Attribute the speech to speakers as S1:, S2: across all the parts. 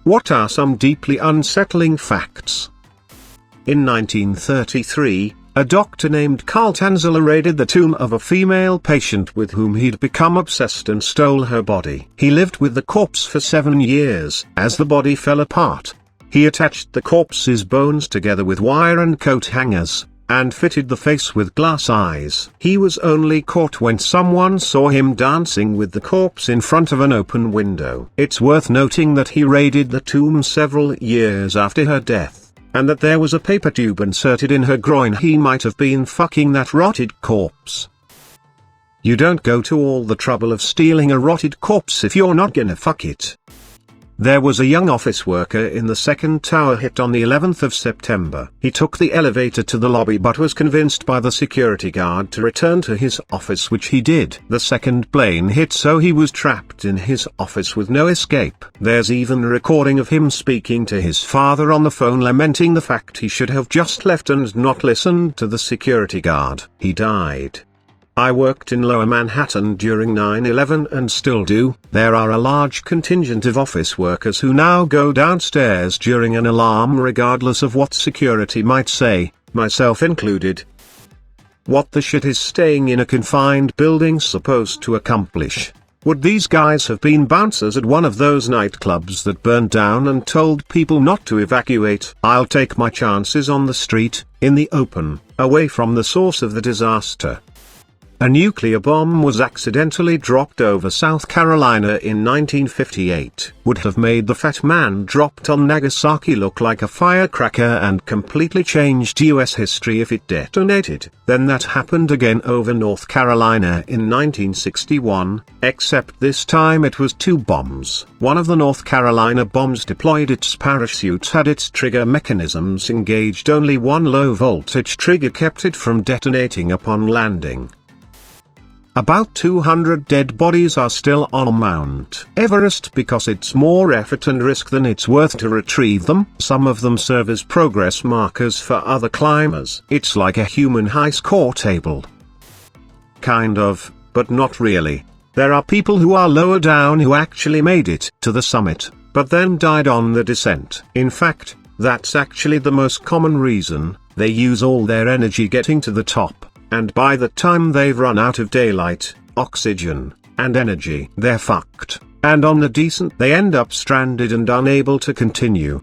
S1: What are some deeply unsettling facts? In 1933, a doctor named Carl Tanzler raided the tomb of a female patient with whom he'd become obsessed and stole her body. He lived with the corpse for 7 years. As the body fell apart, he attached the corpse's bones together with wire and coat hangers, and fitted the face with glass eyes. He was only caught when someone saw him dancing with the corpse in front of an open window. It's worth noting that he raided the tomb several years after her death, and that there was a paper tube inserted in her groin. He might have been fucking that rotted corpse. You don't go to all the trouble of stealing a rotted corpse if you're not gonna fuck it. There was a young office worker in the second tower hit on the 11th of September. He took the elevator to the lobby but was convinced by the security guard to return to his office, which he did. The second plane hit, so he was trapped in his office with no escape. There's even a recording of him speaking to his father on the phone, lamenting the fact he should have just left and not listened to the security guard. He died. I worked in Lower Manhattan during 9/11 and still do. There are a large contingent of office workers who now go downstairs during an alarm regardless of what security might say, myself included. What the shit is staying in a confined building supposed to accomplish? Would these guys have been bouncers at one of those nightclubs that burned down and told people not to evacuate? I'll take my chances on the street, in the open, away from the source of the disaster. A nuclear bomb was accidentally dropped over South Carolina in 1958. Would have made the fat man dropped on Nagasaki look like a firecracker and completely changed US history if it detonated. Then that happened again over North Carolina in 1961, except this time it was 2 bombs. One of the North Carolina bombs deployed its parachutes, had its trigger mechanisms engaged. Only one low voltage trigger kept it from detonating upon landing. About 200 dead bodies are still on Mount Everest because it's more effort and risk than it's worth to retrieve them. Some of them serve as progress markers for other climbers. It's like a human high score table. Kind of, but not really. There are people who are lower down who actually made it to the summit, but then died on the descent. In fact, that's actually the most common reason. They use all their energy getting to the top, and by the time they've run out of daylight, oxygen, and energy, they're fucked. And on the descent they end up stranded and unable to continue.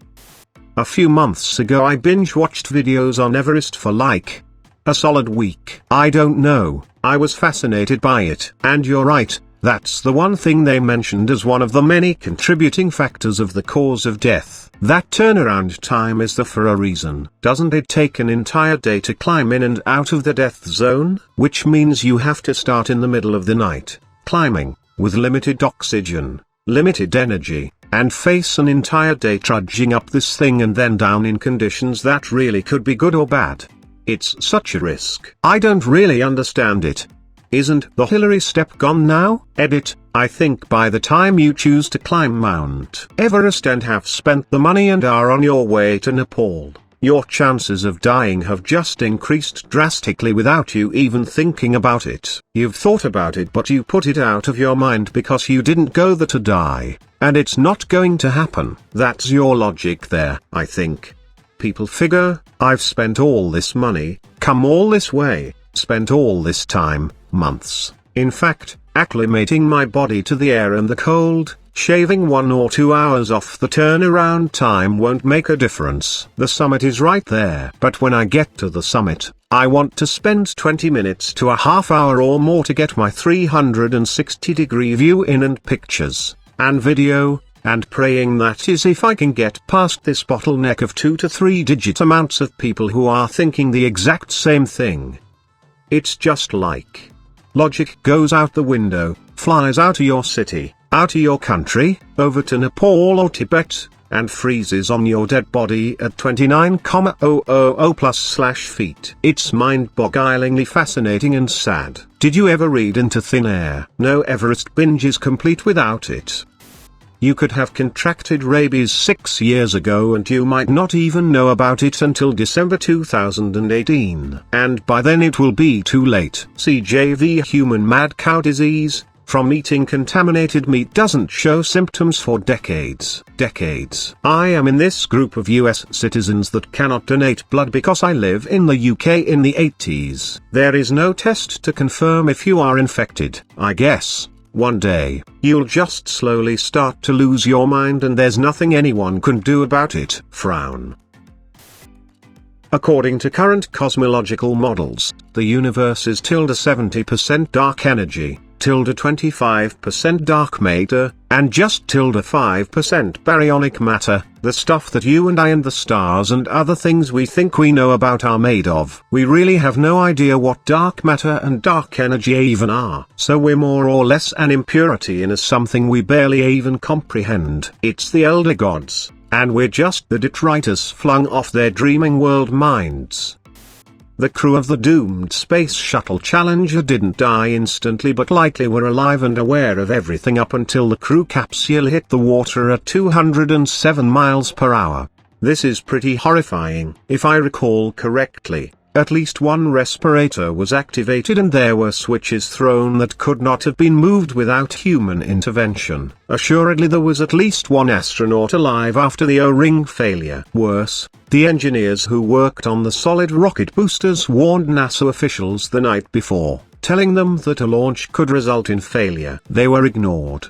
S1: A few months ago I binge-watched videos on Everest for like a solid week. I don't know, I was fascinated by it. And you're right, that's the one thing they mentioned as one of the many contributing factors of the cause of death. That turnaround time is there for a reason. Doesn't it take an entire day to climb in and out of the death zone? Which means you have to start in the middle of the night, climbing, with limited oxygen, limited energy, and face an entire day trudging up this thing and then down in conditions that really could be good or bad. It's such a risk. I don't really understand it. Isn't the Hillary step gone now? Edit. I think by the time you choose to climb Mount Everest and have spent the money and are on your way to Nepal, your chances of dying have just increased drastically without you even thinking about it. You've thought about it but you put it out of your mind because you didn't go there to die, and it's not going to happen. That's your logic there, I think. People figure, I've spent all this money, come all this way, spent all this time, months, in fact, acclimating my body to the air and the cold, shaving 1 or 2 hours off the turnaround time won't make a difference. The summit is right there. But when I get to the summit, I want to spend 20 minutes to a half hour or more to get my 360-degree view in and pictures, and video, and praying that is if I can get past this bottleneck of 2 to 3 digit amounts of people who are thinking the exact same thing. It's just like logic goes out the window, flies out of your city, out of your country, over to Nepal or Tibet, and freezes on your dead body at 29,000+ feet. It's mind-bogglingly fascinating and sad. Did you ever read Into Thin Air? No Everest binge is complete without it. You could have contracted rabies 6 years ago and you might not even know about it until December 2018. And by then it will be too late. CJV Human Mad Cow Disease, from eating contaminated meat doesn't show symptoms for decades. I am in this group of US citizens that cannot donate blood because I live in the UK in the 80s. There is no test to confirm if you are infected. I guess one day, you'll just slowly start to lose your mind and there's nothing anyone can do about it. Frown. According to current cosmological models, the universe is 70% dark energy, 25% dark matter, and just 5% baryonic matter, the stuff that you and I and the stars and other things we think we know about are made of. We really have no idea what dark matter and dark energy even are. So we're more or less an impurity in a something we barely even comprehend. It's the elder gods, and we're just the detritus flung off their dreaming world minds. The crew of the doomed Space Shuttle Challenger didn't die instantly but likely were alive and aware of everything up until the crew capsule hit the water at 207 miles per hour. This is pretty horrifying. If I recall correctly, at least one respirator was activated and there were switches thrown that could not have been moved without human intervention. Assuredly there was at least one astronaut alive after the O-ring failure. Worse, the engineers who worked on the solid rocket boosters warned NASA officials the night before, telling them that a launch could result in failure. They were ignored.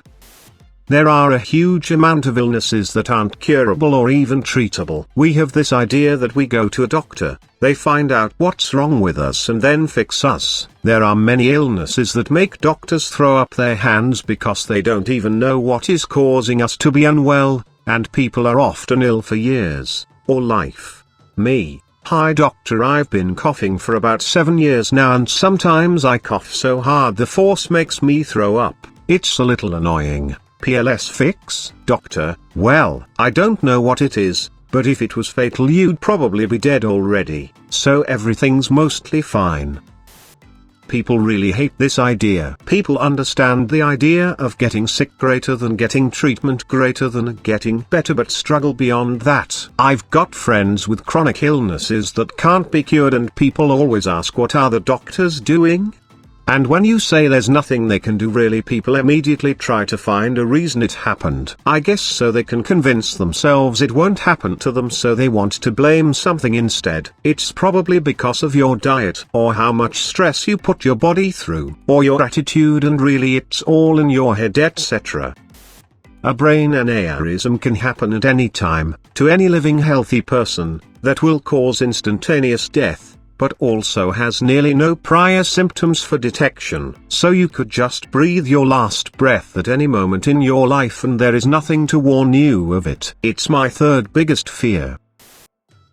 S1: There are a huge amount of illnesses that aren't curable or even treatable. We have this idea that we go to a doctor, they find out what's wrong with us and then fix us. There are many illnesses that make doctors throw up their hands because they don't even know what is causing us to be unwell, and people are often ill for years, or life. Me. Hi doctor, I've been coughing for about 7 years now and sometimes I cough so hard the force makes me throw up. It's a little annoying. PLS fix? Doctor, well, I don't know what it is, but if it was fatal you'd probably be dead already, so everything's mostly fine. People really hate this idea. People understand the idea of getting sick greater than getting treatment greater than getting better but struggle beyond that. I've got friends with chronic illnesses that can't be cured and people always ask what are the doctors doing? And when you say there's nothing they can do really, people immediately try to find a reason it happened. I guess so they can convince themselves it won't happen to them, so they want to blame something instead. It's probably because of your diet, or how much stress you put your body through, or your attitude, and really it's all in your head, etc. A brain aneurysm can happen at any time, to any living healthy person, that will cause instantaneous death, but also has nearly no prior symptoms for detection. So you could just breathe your last breath at any moment in your life and there is nothing to warn you of it. It's my third biggest fear.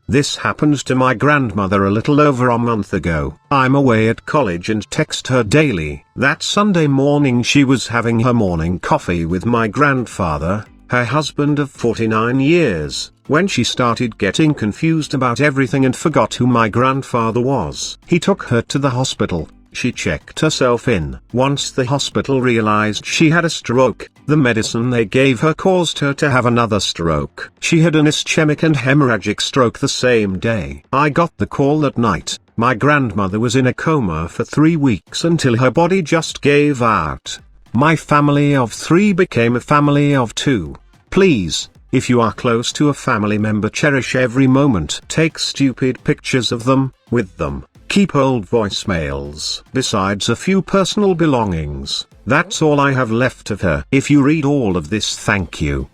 S1: This happened to my grandmother a little over a month ago. I'm away at college and text her daily. That Sunday morning she was having her morning coffee with my grandfather, her husband of 49 years, when she started getting confused about everything and forgot who my grandfather was. He took her to the hospital. She checked herself in. Once the hospital realized she had a stroke, the medicine they gave her caused her to have another stroke. She had an ischemic and hemorrhagic stroke the same day. I got the call that night. My grandmother was in a coma for 3 weeks until her body just gave out. My family of 3 became a family of 2. Please, if you are close to a family member, cherish every moment. Take stupid pictures of them, with them. Keep old voicemails. Besides a few personal belongings, that's all I have left of her. If you read all of this, thank you.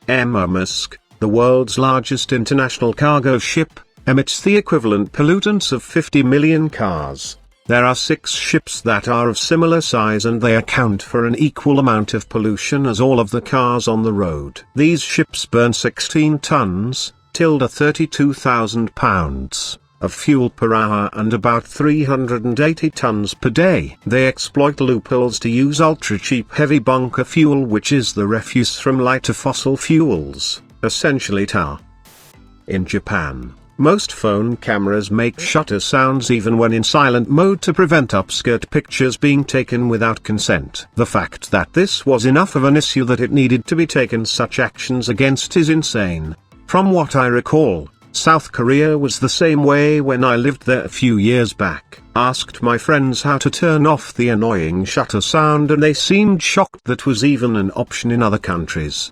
S1: Musk, the world's largest international cargo ship, emits the equivalent pollutants of 50 million cars. There are 6 ships that are of similar size and they account for an equal amount of pollution as all of the cars on the road. These ships burn 16 tons, 32,000 pounds, of fuel per hour and about 380 tons per day. They exploit loopholes to use ultra-cheap heavy bunker fuel, which is the refuse from lighter fossil fuels, essentially tar. In Japan, most phone cameras make shutter sounds even when in silent mode to prevent upskirt pictures being taken without consent. The fact that this was enough of an issue that it needed to be taken such actions against is insane. From what I recall, South Korea was the same way when I lived there a few years back. Asked my friends how to turn off the annoying shutter sound and they seemed shocked that was even an option in other countries.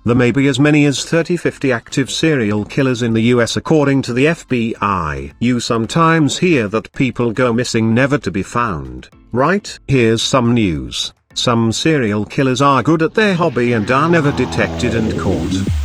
S1: There may be as many as 30-50 active serial killers in the US according to the FBI. You sometimes hear that people go missing never to be found, right? Here's some news. Some serial killers are good at their hobby and are never detected and caught.